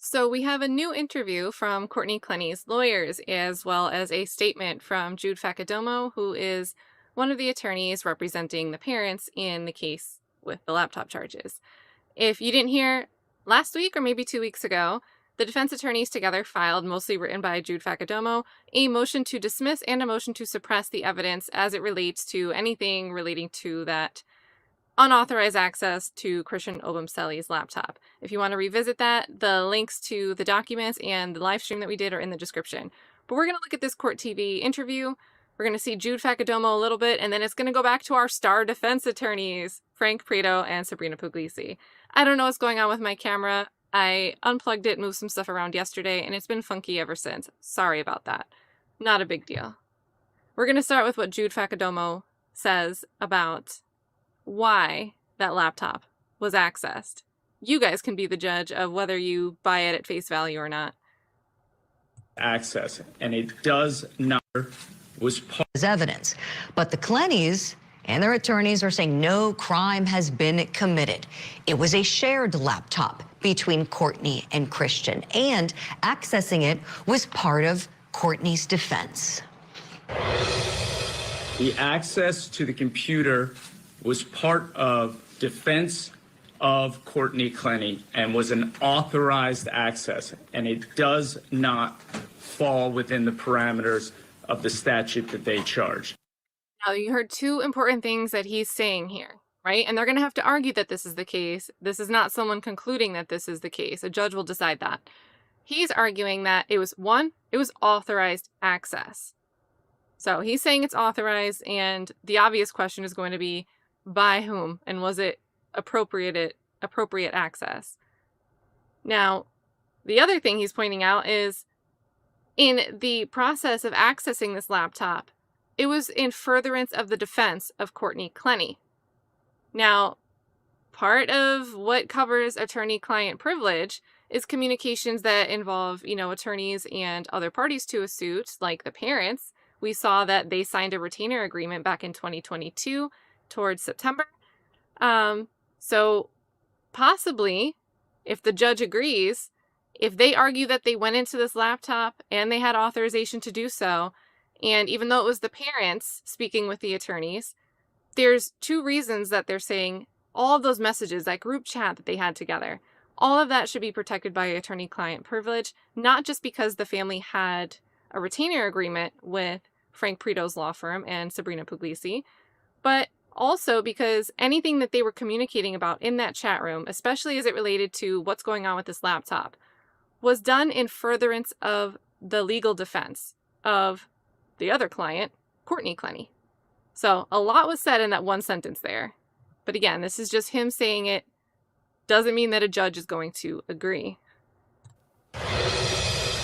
So we have a new interview from Courtney Clenney's lawyers, as well as a statement from Jude Faccidomo, who is one of the attorneys representing the parents in the case with the laptop charges. If you didn't hear, last week or maybe 2 weeks ago, the defense attorneys together filed, mostly written by Jude Faccidomo, a motion to dismiss and a motion to suppress the evidence as it relates to anything relating to that unauthorized access to Christian Obumseli's laptop. If you want to revisit that, the links to the documents and the live stream that we did are in the description. But we're going to look at this Court TV interview. We're going to see Jude Faccidomo a little bit, and then it's going to go back to our star defense attorneys, Frank Prieto and Sabrina Puglisi. I don't know what's going on with my camera. I unplugged it, moved some stuff around yesterday, and it's been funky ever since. Sorry about that. Not a big deal. We're going to start with what Jude Faccidomo says about why that laptop was accessed. You guys can be the judge of whether you buy it at face value or not. Access, and it does not was part as evidence. But the Clenneys and their attorneys are saying no crime has been committed. It was a shared laptop between Courtney and Christian, and accessing it was part of Courtney's defense. the access to the computer was part of defense of Courtney Clenney and was an authorized access, and it does not fall within the parameters of the statute that they charged. Now, you heard two important things that he's saying here, right? And they're going to have to argue that this is the case. This is not someone concluding that this is the case. A judge will decide that. He's arguing that it was authorized access. So he's saying it's authorized, and the obvious question is going to be by whom, and was it appropriate access? Now, the other thing he's pointing out is in the process of accessing this laptop, it was in furtherance of the defense of Courtney Clenney. Now, part of what covers attorney-client privilege is communications that involve, attorneys and other parties to a suit, like the parents. We saw that they signed a retainer agreement back in 2022 towards September. So possibly, if the judge agrees, if they argue that they went into this laptop and they had authorization to do so, and even though it was the parents speaking with the attorneys, there's two reasons that they're saying all of those messages, that group chat that they had together, all of that should be protected by attorney-client privilege, not just because the family had a retainer agreement with Frank Prieto's law firm and Sabrina Puglisi, but also because anything that they were communicating about in that chat room, especially as it related to what's going on with this laptop, was done in furtherance of the legal defense of the other client, Courtney Clenney. So a lot was said in that one sentence there. But again, this is just him saying it. Doesn't mean that a judge is going to agree.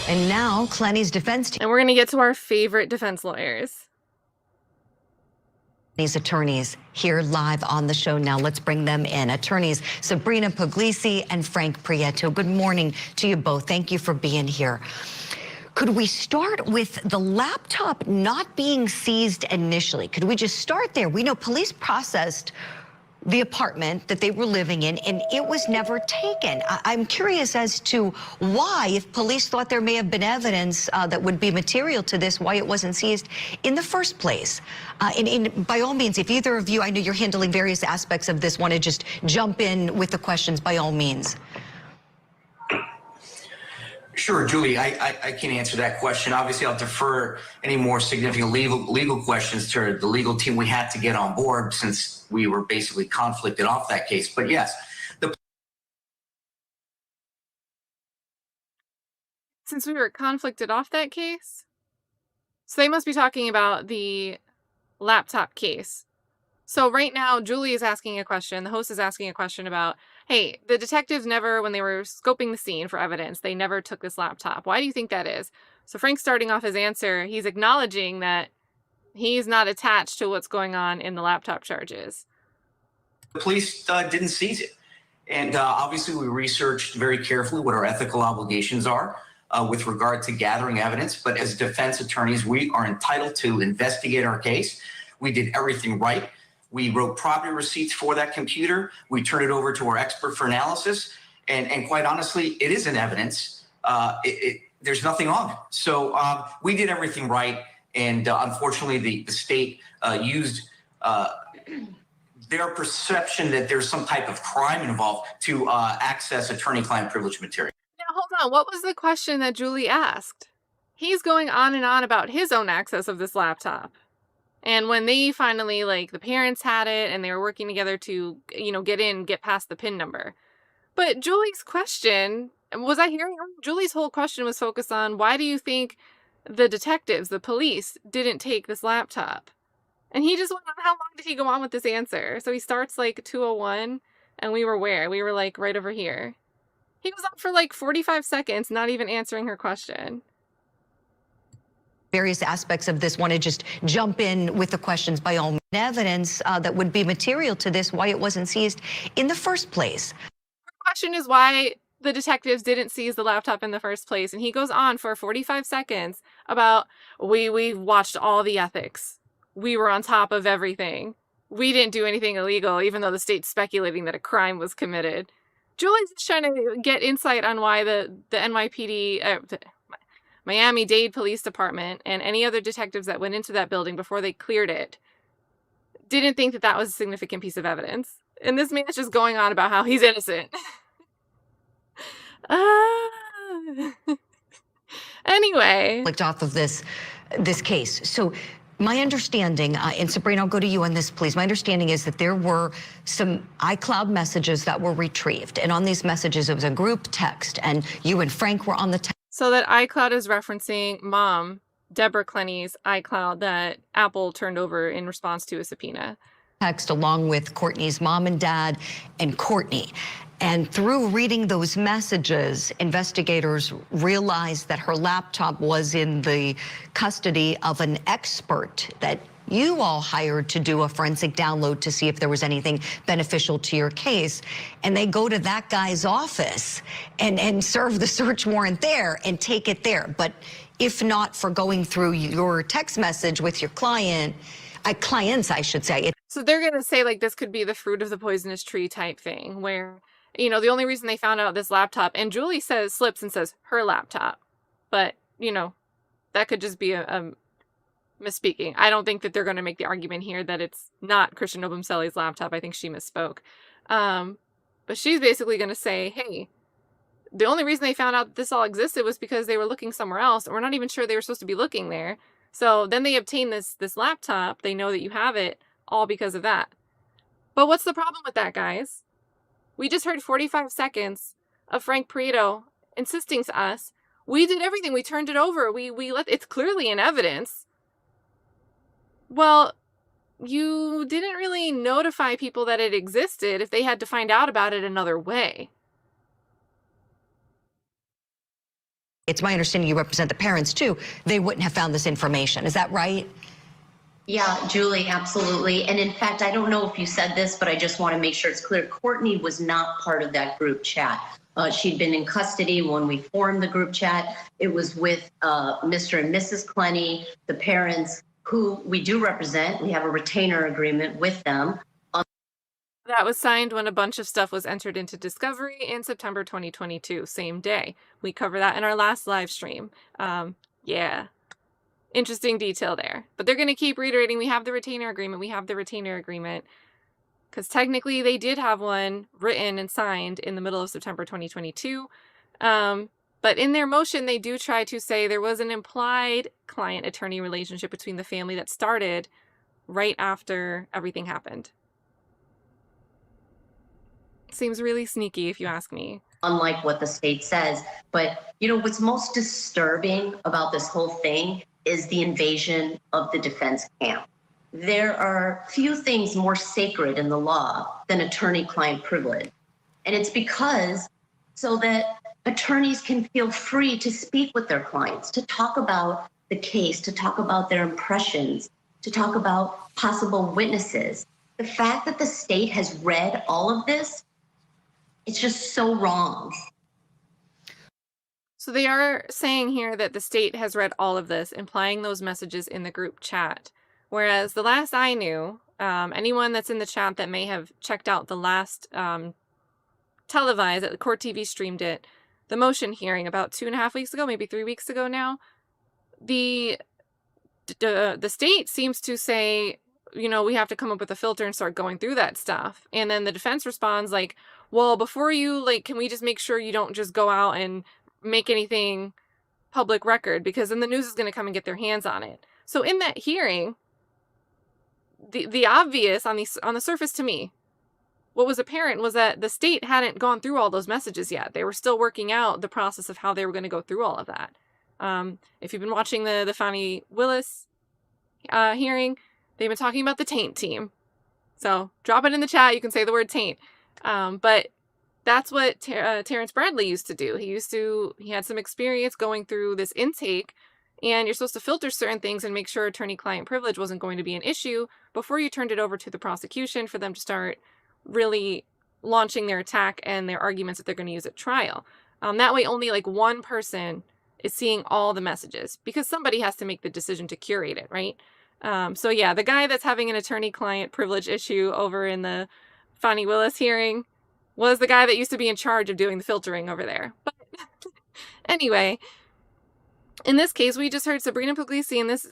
And now Clenney's defense team. And we're going to get to our favorite defense lawyers. These attorneys here live on the show now. Let's bring them in. Attorneys Sabrina Puglisi and Frank Prieto. Good morning to you both. Thank you for being here. Could we start with the laptop not being seized initially? Could we just start there? We know police processed the apartment that they were living in, and it was never taken. I'm curious as to why, if police thought there may have been evidence that would be material to this, why it wasn't seized in the first place. By all means, if either of you, I know you're handling various aspects of this, want to just jump in with the questions, by all means. Sure, Julie, I can answer that question. Obviously, I'll defer any more significant legal questions to the legal team we had to get on board since we were basically conflicted off that case. But yes, since we were conflicted off that case? So they must be talking about the laptop case. So right now, Julie is asking a question, the host is asking a question about, hey, the detectives never, when they were scoping the scene for evidence, they never took this laptop. Why do you think that is? So Frank's starting off his answer, he's acknowledging that he's not attached to what's going on in the laptop charges. The police didn't seize it. And obviously, we researched very carefully what our ethical obligations are with regard to gathering evidence. But as defense attorneys, we are entitled to investigate our case. We did everything right. We wrote property receipts for that computer. We turned it over to our expert for analysis. And quite honestly, it is in evidence. There's nothing on it. So we did everything right. And unfortunately, the state used their perception that there's some type of crime involved to access attorney-client privilege material. Now, hold on. What was the question that Julie asked? He's going on and on about his own access of this laptop. And when they finally, like, the parents had it and they were working together to, get past the PIN number. But Julie's question, was I hearing her? Julie's whole question was focused on, why do you think the detectives, the police, didn't take this laptop? And he just went on, how long did he go on with this answer? So he starts like 2:01, and we were where? We were like right over here. He was on for like 45 seconds, not even answering her question. Various aspects of this, want to just jump in with the questions by all means. Evidence that would be material to this, why it wasn't seized in the first place. Her question is why the detectives didn't seize the laptop in the first place. And he goes on for 45 seconds about, we watched all the ethics. We were on top of everything. We didn't do anything illegal, even though the state's speculating that a crime was committed. Julie's just trying to get insight on why the NYPD, Miami-Dade Police Department, and any other detectives that went into that building before they cleared it didn't think that that was a significant piece of evidence. And this man's just going on about how he's innocent. Anyway. Off of this case. So my understanding, and Sabrina, I'll go to you on this, please. My understanding is that there were some iCloud messages that were retrieved. And on these messages, it was a group text, and you and Frank were on the text. So that iCloud is referencing Mom, Deborah Clenney's iCloud that Apple turned over in response to a subpoena. Text along with Courtney's mom and dad and Courtney. And through reading those messages, investigators realized that her laptop was in the custody of an expert that you all hired to do a forensic download to see if there was anything beneficial to your case. And they go to that guy's office and serve the search warrant there and take it there. But if not for going through your text message with your clients, I should say. So they're going to say, like, this could be the fruit of the poisonous tree type thing where, the only reason they found out this laptop, and Julie slips and says her laptop, but, that could just be a misspeaking. I don't think that they're going to make the argument here that it's not Christian Obumseli's laptop. I think she misspoke. But she's basically going to say, hey, the only reason they found out that this all existed was because they were looking somewhere else, and we're not even sure they were supposed to be looking there. So then they obtain this laptop. They know that you have it all because of that. But what's the problem with that, guys? We just heard 45 seconds of Frank Prieto insisting to us, we did everything. We turned it over. We let, it's clearly in evidence. Well, you didn't really notify people that it existed if they had to find out about it another way. It's my understanding you represent the parents too. They wouldn't have found this information. Is that right? Yeah, Julie, absolutely. And in fact, I don't know if you said this, but I just want to make sure it's clear. Courtney was not part of that group chat. She'd been in custody when we formed the group chat. It was with Mr. and Mrs. Clenney, the parents, who we do represent. We have a retainer agreement with them. That was signed when a bunch of stuff was entered into discovery in September 2022, same day. We cover that in our last live stream. Yeah. Interesting detail there. But they're going to keep reiterating, we have the retainer agreement, we have the retainer agreement. Because technically they did have one written and signed in the middle of September 2022. But in their motion, they do try to say there was an implied client-attorney relationship between the family that started right after everything happened. Seems really sneaky, if you ask me. Unlike what the state says. But, what's most disturbing about this whole thing is the invasion of the defense camp. There are few things more sacred in the law than attorney-client privilege. And it's because so that attorneys can feel free to speak with their clients, to talk about the case, to talk about their impressions, to talk about possible witnesses. The fact that the state has read all of this, it's just so wrong. So they are saying here that the state has read all of this, implying those messages in the group chat. Whereas the last I knew, anyone that's in the chat that may have checked out the last televised, that the Court TV streamed it, the motion hearing about 2.5 weeks ago, maybe 3 weeks ago now, the state seems to say, you know, we have to come up with a filter and start going through that stuff. And then the defense responds like, well, before you, like, can we just make sure you don't just go out and make anything public record, because then the news is going to come and get their hands on it. So in that hearing, the obvious on the surface to me, what was apparent was that the state hadn't gone through all those messages yet. They were still working out the process of how they were going to go through all of that. If you've been watching the Fani Willis hearing, they've been talking about the taint team. So drop it in the chat. You can say the word taint. But that's what Terrence Bradley used to do. He had some experience going through this intake, and you're supposed to filter certain things and make sure attorney-client privilege wasn't going to be an issue before you turned it over to the prosecution for them to start really launching their attack and their arguments that they're going to use at trial. That way only like one person is seeing all the messages, because somebody has to make the decision to curate it, right? So yeah, the guy that's having an attorney-client privilege issue over in the Fani Willis hearing was the guy that used to be in charge of doing the filtering over there. But anyway, in this case, we just heard Sabrina Puglisi in this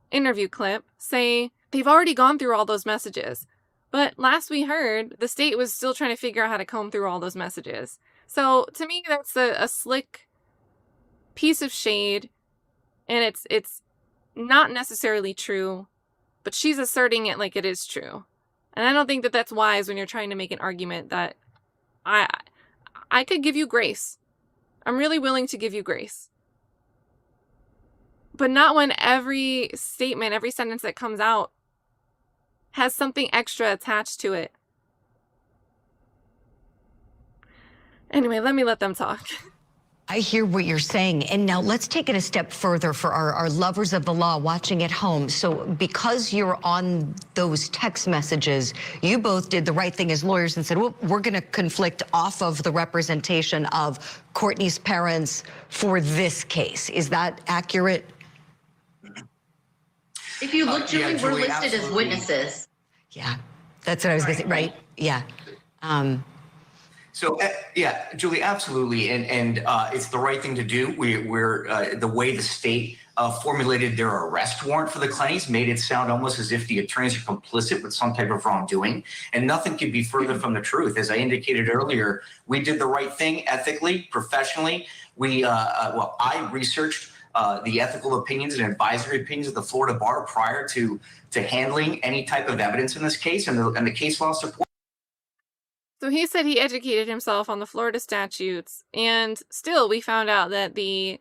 interview clip say they've already gone through all those messages. But last we heard, the state was still trying to figure out how to comb through all those messages. So to me, that's a slick piece of shade, and it's not necessarily true, but she's asserting it like it is true. And I don't think that that's wise when you're trying to make an argument that I could give you grace. I'm really willing to give you grace. But not when every statement, every sentence that comes out has something extra attached to it. Anyway, let them talk. I hear what you're saying. And now let's take it a step further for our lovers of the law watching at home. So because you're on those text messages, you both did the right thing as lawyers and said, well, we're going to conflict off of the representation of Courtney's parents for this case. Is that accurate? If you look, Julie, we're listed absolutely as witnesses. Yeah, that's what I was going to say, right? Yeah. So, yeah, Julie, absolutely. And it's the right thing to do. We're the way the state formulated their arrest warrant for the Clenneys made it sound almost as if the attorneys are complicit with some type of wrongdoing. And nothing could be further from the truth. As I indicated earlier, we did the right thing ethically, professionally. I researched the ethical opinions and advisory opinions of the Florida Bar prior to handling any type of evidence in this case, and the case law support. So he said he educated himself on the Florida statutes, and still we found out that the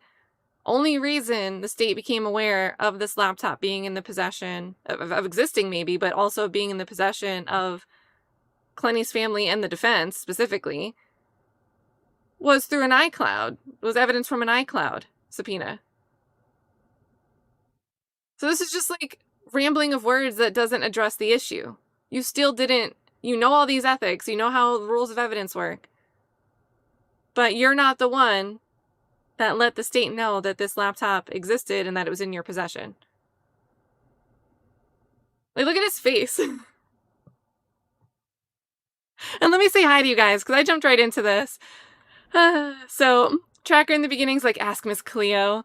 only reason the state became aware of this laptop being in the possession of existing maybe, but also being in the possession of Clenney's family and the defense specifically, was through an iCloud. It was evidence from an iCloud subpoena. So this is just like rambling of words that doesn't address the issue. You still didn't. You know all these ethics. You know how the rules of evidence work. But you're not the one that let the state know that this laptop existed and that it was in your possession. Like, look at his face. And let me say hi to you guys, because I jumped right into this. So, Tracker in the beginning's like, ask Miss Cleo.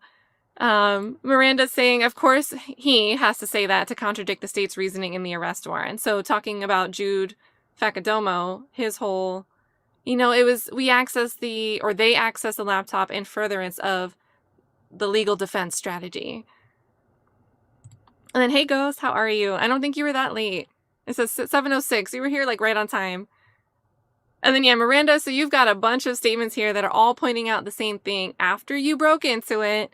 Miranda's saying, of course, he has to say that to contradict the state's reasoning in the arrest warrant. So, talking about Jude Faccidomo, his whole, it was, they access the laptop in furtherance of the legal defense strategy. And then, hey, Ghost, how are you? I don't think you were that late. It says 7:06. You were here, like, right on time. And then, yeah, Miranda, so you've got a bunch of statements here that are all pointing out the same thing. After you broke into it,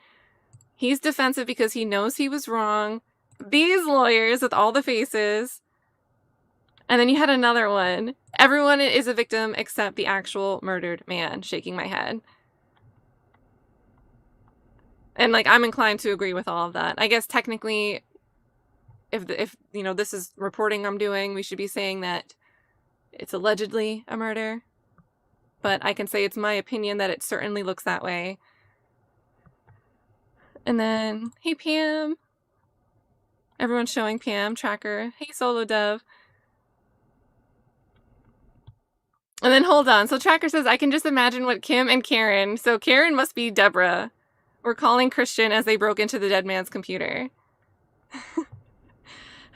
he's defensive because he knows he was wrong. These lawyers with all the faces. And then you had another one. Everyone is a victim except the actual murdered man, shaking my head. And, like, I'm inclined to agree with all of that. I guess technically, if this is reporting I'm doing, we should be saying that it's allegedly a murder. But I can say it's my opinion that it certainly looks that way. And then, hey, Pam. Everyone's showing Pam, Tracker. Hey, Solo Dove. And then hold on. So Tracker says, I can just imagine what Kim and Karen, so Karen must be Deborah, were calling Christian as they broke into the dead man's computer.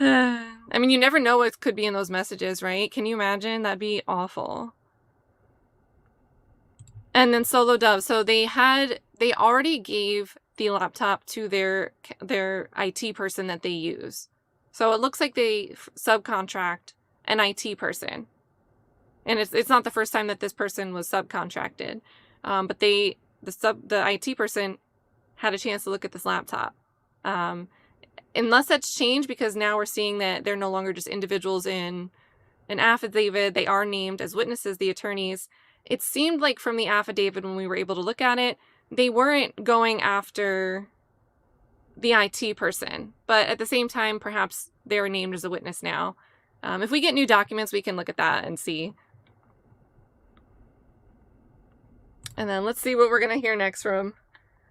I mean, you never know what could be in those messages, right? Can you imagine? That'd be awful. And then Solo Dove. So they already gave the laptop to their IT person that they use. So it looks like they subcontract an IT person. And it's not the first time that this person was subcontracted. But the IT person had a chance to look at this laptop. Unless that's changed, because now we're seeing that they're no longer just individuals in an affidavit. They are named as witnesses, the attorneys. It seemed like from the affidavit, when we were able to look at it, they weren't going after the IT person. But at the same time, perhaps they are named as a witness now. If we get new documents, we can look at that and see. And then let's see what we're going to hear next from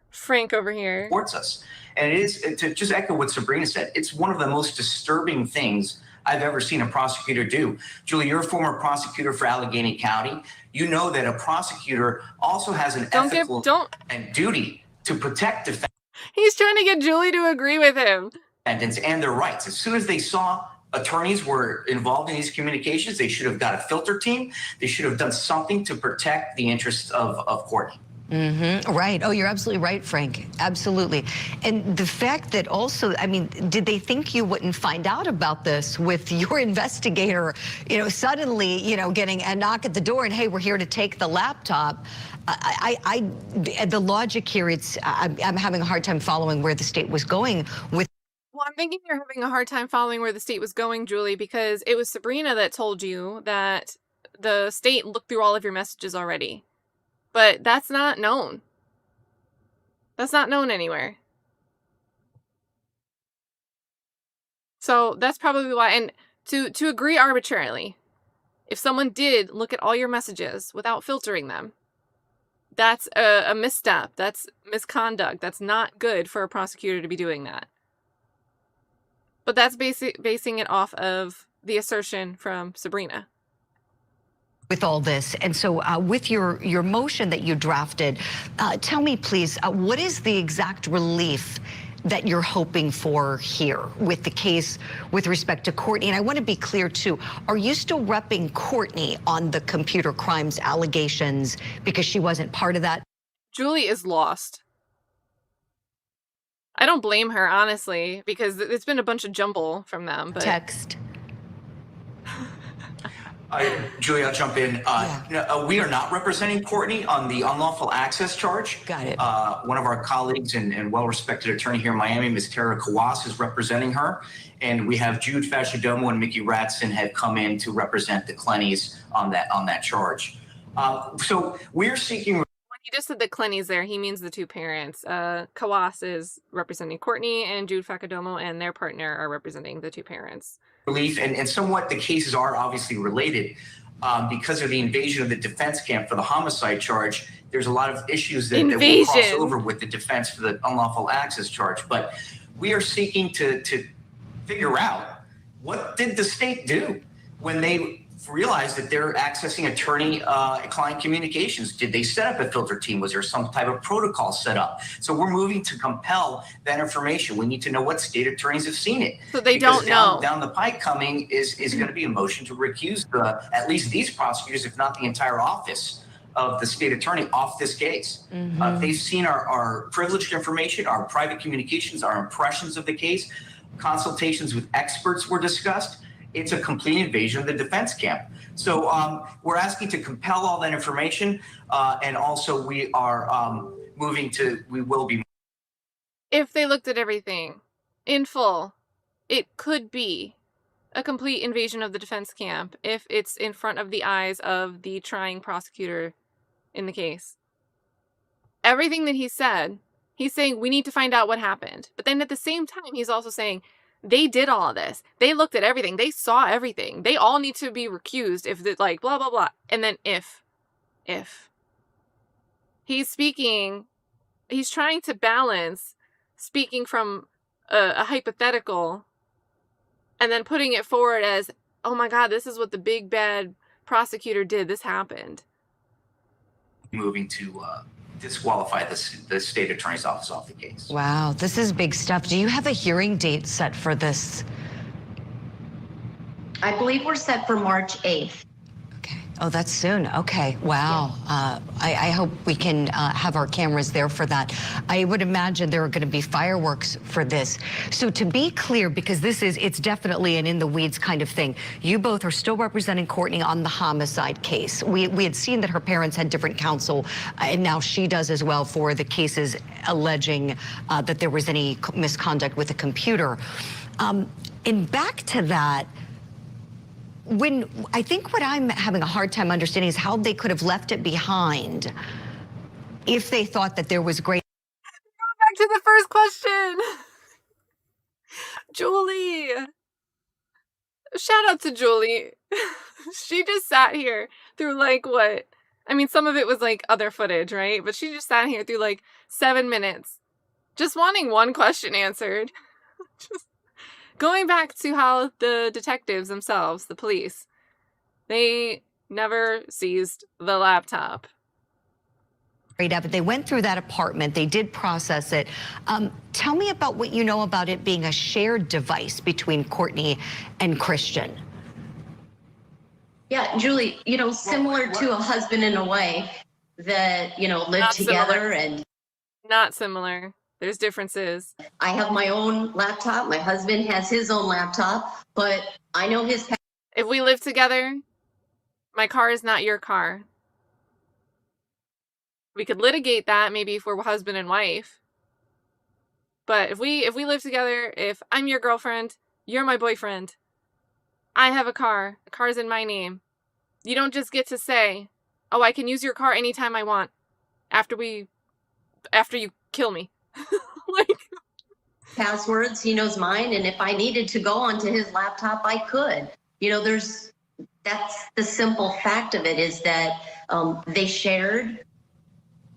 Frank over here. Supports us. And it is, to just echo what Sabrina said, it's one of the most disturbing things I've ever seen a prosecutor do. Julie, you're a former prosecutor for Allegheny County. You know that a prosecutor also has an ethical and duty to protect defendants. He's trying to get Julie to agree with him. And their rights. As soon as they saw attorneys were involved in these communications, they should have got a filter team. They should have done something to protect the interests of Courtney. Right. Oh, you're absolutely right, Frank. Absolutely. And the fact that also, I mean, did they think you wouldn't find out about this with your investigator, suddenly, getting a knock at the door and, hey, we're here to take the laptop? The logic here, I'm having a hard time following where the state was going with. Well, I'm thinking you're having a hard time following where the state was going, Julie, because it was Sabrina that told you that the state looked through all of your messages already. But that's not known. That's not known anywhere. So that's probably why. And to agree arbitrarily, if someone did look at all your messages without filtering them, that's a misstep. That's misconduct. That's not good for a prosecutor to be doing that. But that's basing it off of the assertion from Sabrina. With all this, and so with your motion that you drafted, tell me please, what is the exact relief that you're hoping for here with the case with respect to Courtney? And I want to be clear too, are you still repping Courtney on the computer crimes allegations because she wasn't part of that? Julie is lost. I don't blame her, honestly, because it's been a bunch of jumble from them. But text. Julie, I'll jump in. We are not representing Courtney on the unlawful access charge. Got it. One of our colleagues and well-respected attorney here in Miami, Ms. Tara Kawas, is representing her. And we have Jude Faccidomo and Mickey Ratson have come in to represent the Clenneys on that charge. So we're seeking. When he just said the Clenneys there, he means the two parents. Kawas is representing Courtney, and Jude Faccidomo and their partner are representing the two parents. Relief, and somewhat the cases are obviously related because of the invasion of the defense camp for the homicide charge. There's a lot of issues that will cross over with the defense for the unlawful access charge. But we are seeking to figure out, what did the state do when they realized that they're accessing attorney-client communications? Did they set up a filter team? Was there some type of protocol set up? So we're moving to compel that information. We need to know what state attorneys have seen it. So they don't know. Down the pike coming is going to be a motion to recuse at least these prosecutors, if not the entire office of the state attorney, off this case. They've seen our privileged information, our private communications, our impressions of the case. Consultations with experts were discussed. It's a complete invasion of the defense camp. So we're asking to compel all that information. And also we are we will be. If they looked at everything in full, it could be a complete invasion of the defense camp if it's in front of the eyes of the trying prosecutor in the case. Everything that he said, he's saying we need to find out what happened. But then at the same time, he's also saying, they did all of this. They looked at everything. They saw everything. They all need to be recused if it's like blah, blah, blah. And then if he's speaking, he's trying to balance speaking from a hypothetical and then putting it forward as, oh my God, this is what the big bad prosecutor did. This happened. Moving to disqualify the state attorney's office off the case. Wow, this is big stuff. Do you have a hearing date set for this? I believe we're set for March 8th. Okay. Oh, that's soon. Okay. Wow. Yeah. I hope we can have our cameras there for that. I would imagine there are going to be fireworks for this. So to be clear, because it's definitely an in the weeds kind of thing, you both are still representing Courtney on the homicide case. We had seen that her parents had different counsel, and now she does as well for the cases alleging that there was any misconduct with a computer. And back to that, I think what I'm having a hard time understanding is how they could have left it behind if they thought that there was great. Back to the first question. Julie. Shout out to Julie. She just sat here through like what? I mean, some of it was like other footage, right? But she just sat here through like 7 minutes just wanting one question answered. Just going back to how the detectives themselves, the police, they never seized the laptop. But they went through that apartment. They did process it. Tell me about what you know about it being a shared device between Courtney and Christian. Yeah, Julie, similar to a husband and a wife that, live Not together similar. and. Not similar. There's differences. I have my own laptop. My husband has his own laptop, but I know his. If we live together, my car is not your car. We could litigate that maybe if we're husband and wife. But if we live together, if I'm your girlfriend, you're my boyfriend, I have a car. The car's in my name. You don't just get to say, "Oh, I can use your car anytime I want after you kill me." Like, Passwords, he knows mine, and if I needed to go onto his laptop, I could. That's the simple fact of it, is that they shared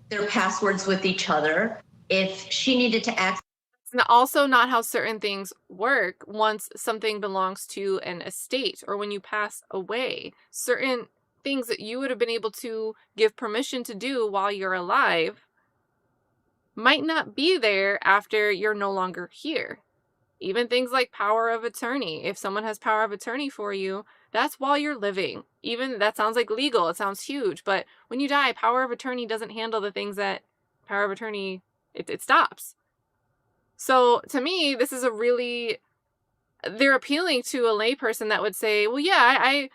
their passwords with each other. If she needed to access. it's also not how certain things work once something belongs to an estate or when you pass away. Certain things that you would have been able to give permission to do while you're alive might not be there after you're no longer here. Even things like power of attorney. If someone has power of attorney for you, that's while you're living. Even that sounds like legal. It sounds huge. But when you die, power of attorney doesn't handle the things that power of attorney, it stops. So to me, this is they're appealing to a layperson that would say, well, yeah,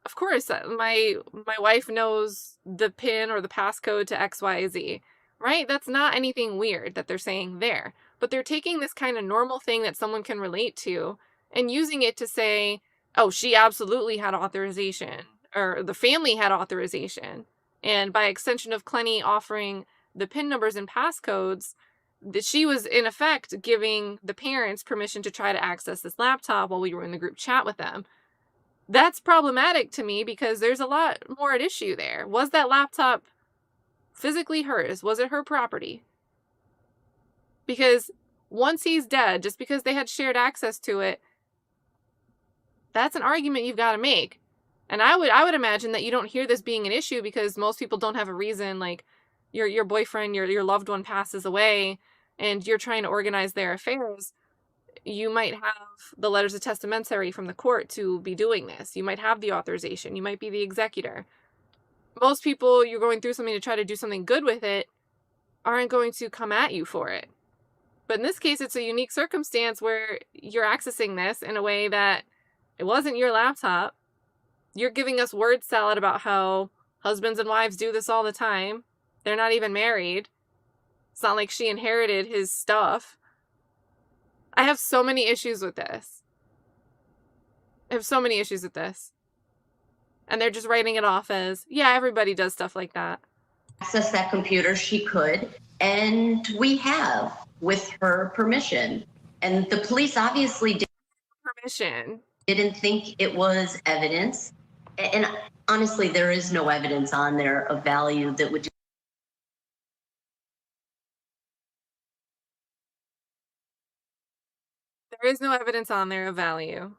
of course, my wife knows the PIN or the passcode to XYZ. Right? That's not anything weird that they're saying there. But they're taking this kind of normal thing that someone can relate to and using it to say, oh, she absolutely had authorization, or the family had authorization. And by extension of Clenney offering the PIN numbers and passcodes, that she was in effect giving the parents permission to try to access this laptop while we were in the group chat with them. That's problematic to me because there's a lot more at issue there. Was that laptop physically hers? Was it her property? Because once he's dead, just because they had shared access to it, that's an argument you've got to make. And I would imagine that you don't hear this being an issue because most people don't have a reason. Like your boyfriend, your loved one passes away and you're trying to organize their affairs. You might have the letters of testamentary from the court to be doing this. You might have the authorization. You might be the executor. Most people, you're going through something to try to do something good with it, aren't going to come at you for it. But in this case, it's a unique circumstance where you're accessing this in a way that it wasn't your laptop. You're giving us word salad about how husbands and wives do this all the time. They're not even married. It's not like she inherited his stuff. I have so many issues with this. And they're just writing it off as, yeah, everybody does stuff like that. Access that computer, she could, and we have, with her permission. And the police obviously didn't think it was evidence. And honestly, there is no evidence on there of value that would. There is no evidence on there of value.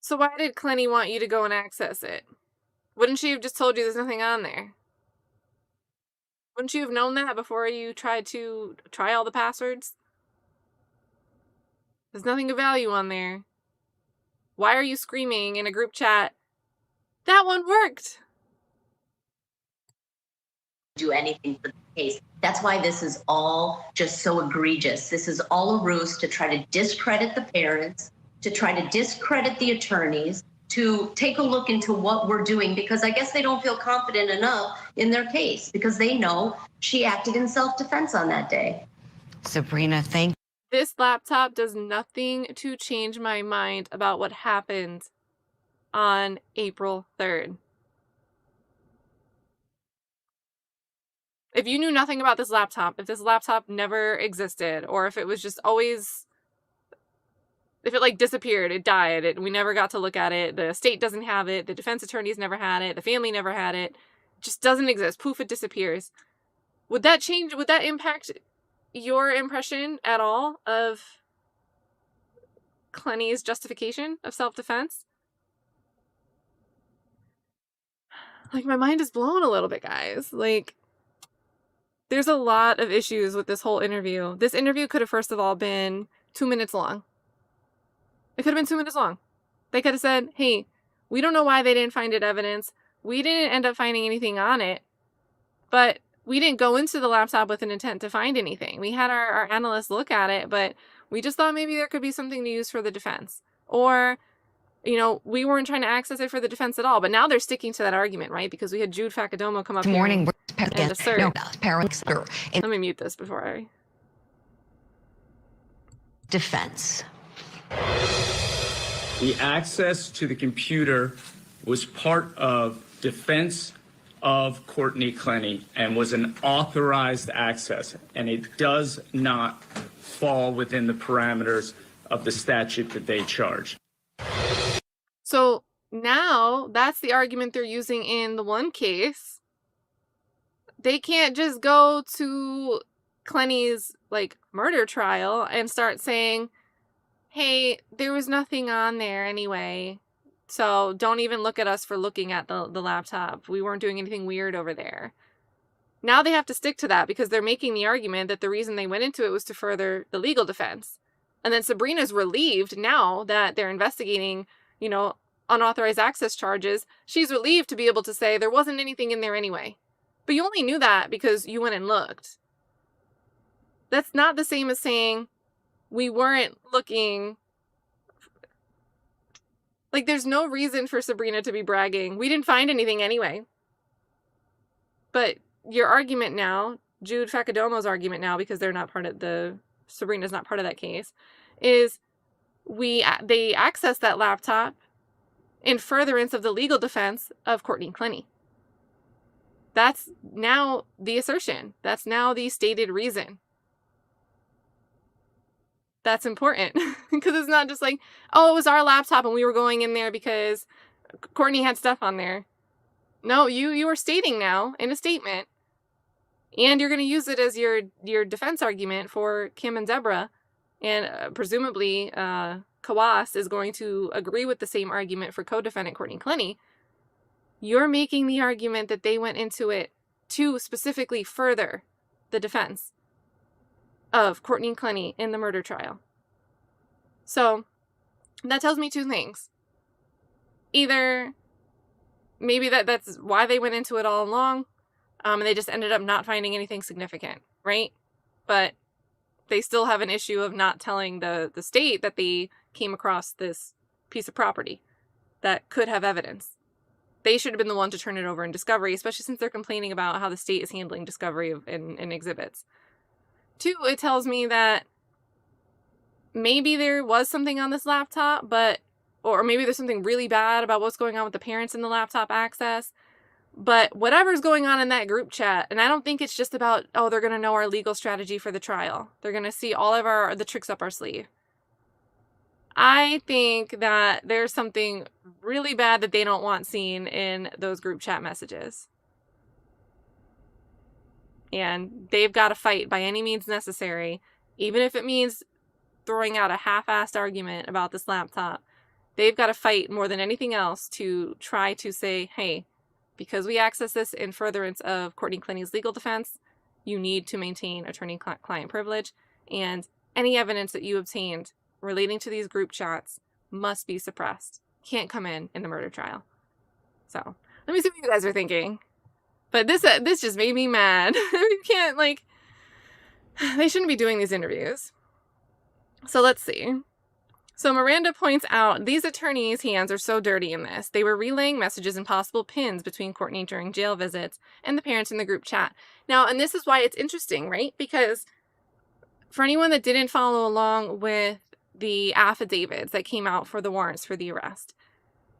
So why did Clenney want you to go and access it? Wouldn't she have just told you there's nothing on there? Wouldn't you have known that before you tried to try all the passwords? There's nothing of value on there. Why are you screaming in a group chat, that one worked? Do anything for the case. That's why this is all just so egregious. This is all a ruse to try to discredit the parents, to try to discredit the attorneys, to take a look into what we're doing, because I guess they don't feel confident enough in their case because they know she acted in self-defense on that day. Sabrina, thank you. This laptop does nothing to change my mind about what happened on April 3rd. If you knew nothing about this laptop, if this laptop never existed, or if it was just always, if it like disappeared, it died, we never got to look at it, the state doesn't have it, the defense attorneys never had it, the family never had it, just doesn't exist, poof, it disappears. Would that change, would that impact your impression at all of Clenney's justification of self-defense? Like, my mind is blown a little bit, guys. Like, there's a lot of issues with this whole interview. This interview could have, first of all, been 2 minutes long. It could have been 2 minutes long. They could have said, hey, we don't know why they didn't find it evidence. We didn't end up finding anything on it, but we didn't go into the laptop with an intent to find anything. We had our analysts look at it, but we just thought maybe there could be something to use for the defense. Or, you know, we weren't trying to access it for the defense at all. But now they're sticking to that argument, right? Because we had Jude Faccidomo come up here and assert. Let me mute this before I... Defense. The access to the computer was part of defense of Courtney Clenney and was an authorized access, and it does not fall within the parameters of the statute that they charge. So now that's the argument they're using in the one case. They can't just go to Clenney's like murder trial and start saying, hey, there was nothing on there anyway, so don't even look at us for looking at the laptop. We weren't doing anything weird over there. Now they have to stick to that because they're making the argument that the reason they went into it was to further the legal defense. And then Sabrina's relieved now that they're investigating, you know, unauthorized access charges. She's relieved to be able to say there wasn't anything in there anyway. But you only knew that because you went and looked. That's not the same as saying we weren't looking. Like, there's no reason for Sabrina to be bragging. We didn't find anything anyway. But your argument now, Jude Faccidomo's argument now, because they're not part of Sabrina's not part of that case, is they accessed that laptop in furtherance of the legal defense of Courtney Clenney. That's now the assertion. That's now the stated reason. That's important because it's not just like, oh, it was our laptop and we were going in there because Courtney had stuff on there. No, you are stating now in a statement, and you're going to use it as your defense argument for Kim and Deborah, and presumably Kawas is going to agree with the same argument for co-defendant Courtney Clenney. You're making the argument that they went into it to specifically further the defense of Courtney Clenney in the murder trial. So that tells me two things. Either maybe that's why they went into it all along, and they just ended up not finding anything significant, right? But they still have an issue of not telling the state that they came across this piece of property that could have evidence. They should have been the one to turn it over in discovery, especially since they're complaining about how the state is handling discovery in exhibits. Two, it tells me that maybe there was something on this laptop, or maybe there's something really bad about what's going on with the parents in the laptop access. But whatever's going on in that group chat, and I don't think it's just about, oh, they're going to know our legal strategy for the trial. They're going to see all of the tricks up our sleeve. I think that there's something really bad that they don't want seen in those group chat messages. And they've got to fight by any means necessary, even if it means throwing out a half-assed argument about this laptop. They've got to fight more than anything else to try to say, hey, because we access this in furtherance of Courtney Clenney's legal defense, you need to maintain attorney-client privilege, and any evidence that you obtained relating to these group chats must be suppressed. Can't come in the murder trial. So let me see what you guys are thinking. But this just made me mad. You can't, like, they shouldn't be doing these interviews. So let's see. So Miranda points out these attorneys' hands are so dirty in this. They were relaying messages and possible pins between Courtney during jail visits and the parents in the group chat. Now, and this is why it's interesting, right? Because for anyone that didn't follow along with the affidavits that came out for the warrants for the arrest,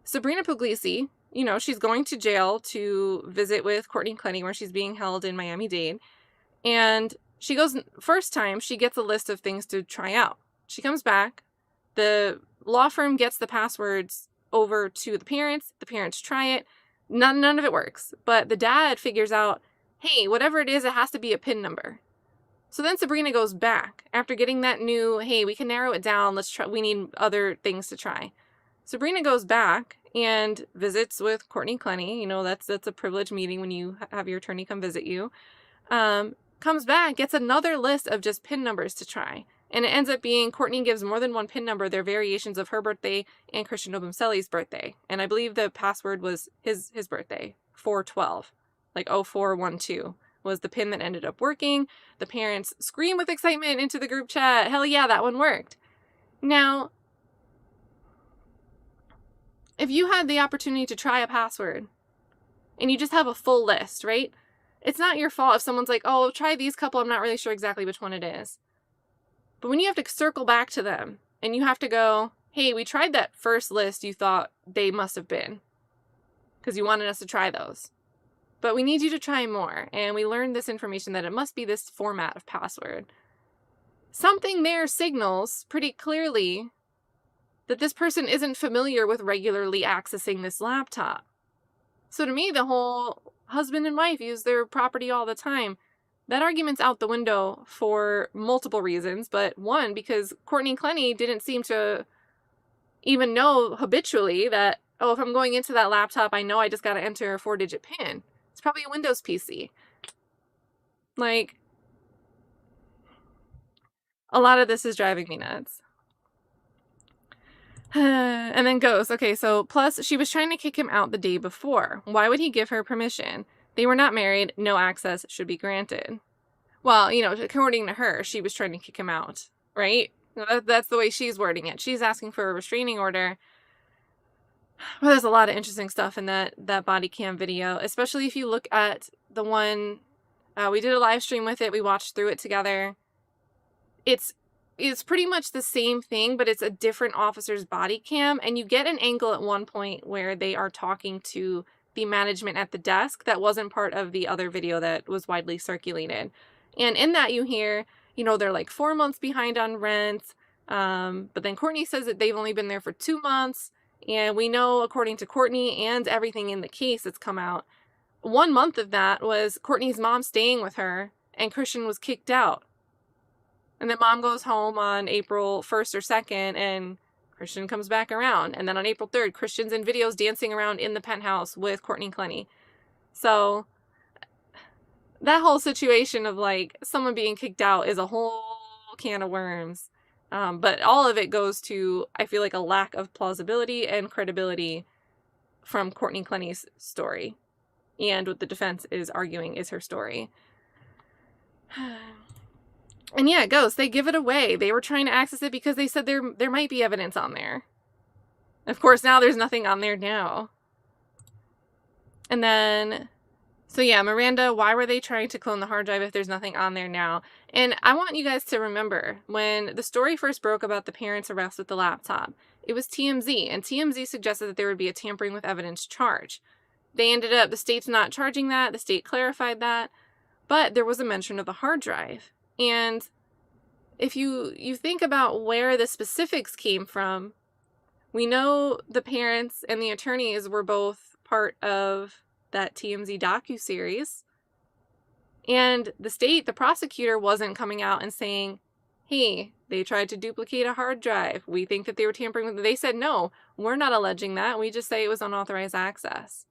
Sabrina Puglisi, you know, she's going to jail to visit with Courtney Clenney where she's being held in Miami-Dade. And she goes, first time, she gets a list of things to try out. She comes back. The law firm gets the passwords over to the parents try it. None of it works. But the dad figures out, hey, whatever it is, it has to be a PIN number. So then Sabrina goes back after getting that new, hey, we can narrow it down. Let's try. We need other things to try. Sabrina goes back and visits with Courtney Clenney. You know, that's a privileged meeting when you have your attorney come visit you. Comes back, gets another list of just PIN numbers to try. And it ends up being Courtney gives more than one PIN number. They're variations of her birthday and Christian Obumseli's birthday. And I believe the password was his birthday, 412, like 0412 was the PIN that ended up working. The parents scream with excitement into the group chat. Hell yeah, that one worked. Now, if you had the opportunity to try a password and you just have a full list, right? It's not your fault if someone's like, oh, try these couple. I'm not really sure exactly which one it is. But when you have to circle back to them and you have to go, hey, we tried that first list you thought they must have been because you wanted us to try those. But we need you to try more. And we learned this information that it must be this format of password. Something there signals pretty clearly that this person isn't familiar with regularly accessing this laptop. So to me, the whole husband and wife use their property all the time, that argument's out the window for multiple reasons. But one, because Courtney Clenney didn't seem to even know habitually that, oh, if I'm going into that laptop, I know I just got to enter a 4-digit PIN. It's probably a Windows PC. Like, a lot of this is driving me nuts. And then goes, okay, so plus she was trying to kick him out the day before. Why would he give her permission? They were not married. No access should be granted. Well, you know, according to her, she was trying to kick him out, right? That's the way she's wording it. She's asking for a restraining order. Well, there's a lot of interesting stuff in that body cam video, especially if you look at the one, we did a live stream with it. We watched through it together. It's pretty much the same thing, but it's a different officer's body cam. And you get an angle at one point where they are talking to the management at the desk that wasn't part of the other video that was widely circulated. And in that you hear, you know, they're like 4 months behind on rent. But then Courtney says that they've only been there for 2 months. And we know, according to Courtney and everything in the case that's come out, 1 month of that was Courtney's mom staying with her and Christian was kicked out. And then mom goes home on April 1st or 2nd and Christian comes back around. And then on April 3rd, Christian's in videos dancing around in the penthouse with Courtney Clenney. So that whole situation of like someone being kicked out is a whole can of worms. But all of it goes to, I feel like, a lack of plausibility and credibility from Courtney Clenney's story. And what the defense is arguing is her story. And yeah, it goes. They give it away. They were trying to access it because they said there might be evidence on there. Of course, now there's nothing on there now. And then, so yeah, Miranda, why were they trying to clone the hard drive if there's nothing on there now? And I want you guys to remember, when the story first broke about the parents' arrest with the laptop, it was TMZ, and TMZ suggested that there would be a tampering with evidence charge. They ended up, the state's not charging that, the state clarified that, but there was a mention of the hard drive. And if you think about where the specifics came from, we know the parents and the attorneys were both part of that TMZ docuseries. And the state, the prosecutor, wasn't coming out and saying, hey, they tried to duplicate a hard drive. We think that they were tampering with it. They said, no, we're not alleging that. We just say it was unauthorized access.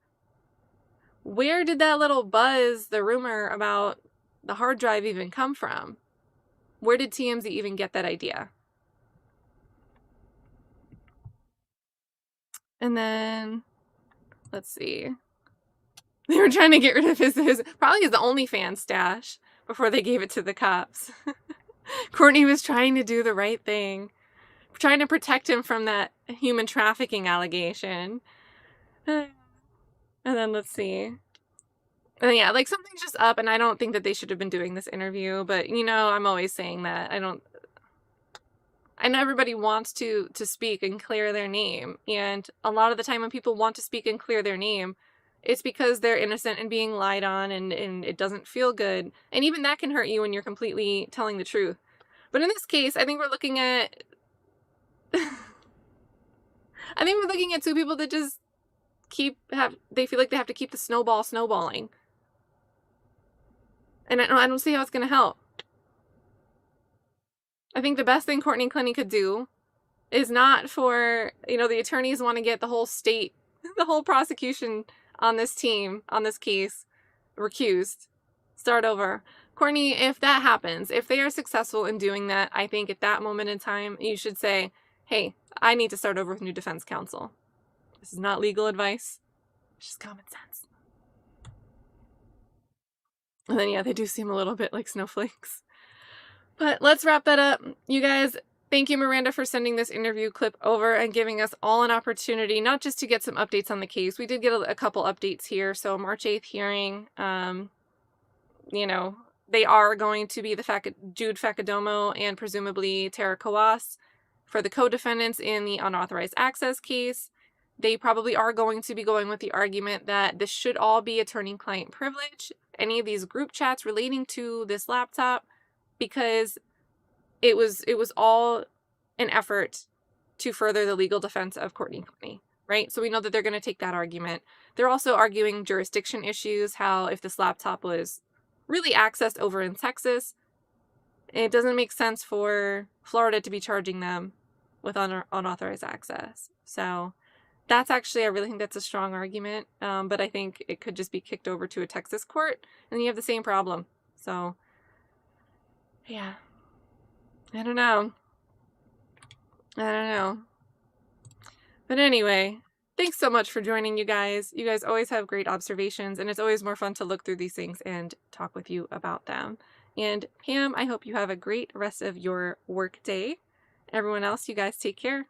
Where did that little buzz, the rumor about the hard drive even come from? Where did TMZ even get that idea? And then, let's see. They were trying to get rid of his probably his OnlyFans stash before they gave it to the cops. Courtney was trying to do the right thing, trying to protect him from that human trafficking allegation. And then let's see. And yeah, like something's just up, and I don't think that they should have been doing this interview, but you know, I'm always saying that. I know everybody wants to speak and clear their name, and a lot of the time when people want to speak and clear their name, it's because they're innocent and being lied on, and it doesn't feel good. And even that can hurt you when you're completely telling the truth. But in this case, I think we're looking at I think we're looking at two people that just they feel like they have to keep the snowball snowballing. And I don't see how it's going to help. I think the best thing Courtney Clenney could do is not for, you know, the attorneys want to get the whole state, the whole prosecution on this team, on this case, recused. Start over. Courtney, if that happens, if they are successful in doing that, I think at that moment in time, you should say, hey, I need to start over with new defense counsel. This is not legal advice. It's just common sense. And then, yeah, they do seem a little bit like snowflakes. But let's wrap that up. You guys, thank you, Miranda, for sending this interview clip over and giving us all an opportunity, not just to get some updates on the case. We did get a couple updates here. So March 8th hearing, you know, they are going to be the Jude Faccidomo and presumably Tara Kawas for the co-defendants in the unauthorized access case. They probably are going to be going with the argument that this should all be attorney-client privilege, any of these group chats relating to this laptop, because it was all an effort to further the legal defense of Courtney Clenney, right? So we know that they're going to take that argument. They're also arguing jurisdiction issues, how if this laptop was really accessed over in Texas, it doesn't make sense for Florida to be charging them with unauthorized access. So that's actually, I really think that's a strong argument, but I think it could just be kicked over to a Texas court, and you have the same problem. So, yeah. I don't know. But anyway, thanks so much for joining, you guys. You guys always have great observations, and it's always more fun to look through these things and talk with you about them. And Pam, I hope you have a great rest of your work day. Everyone else, you guys take care.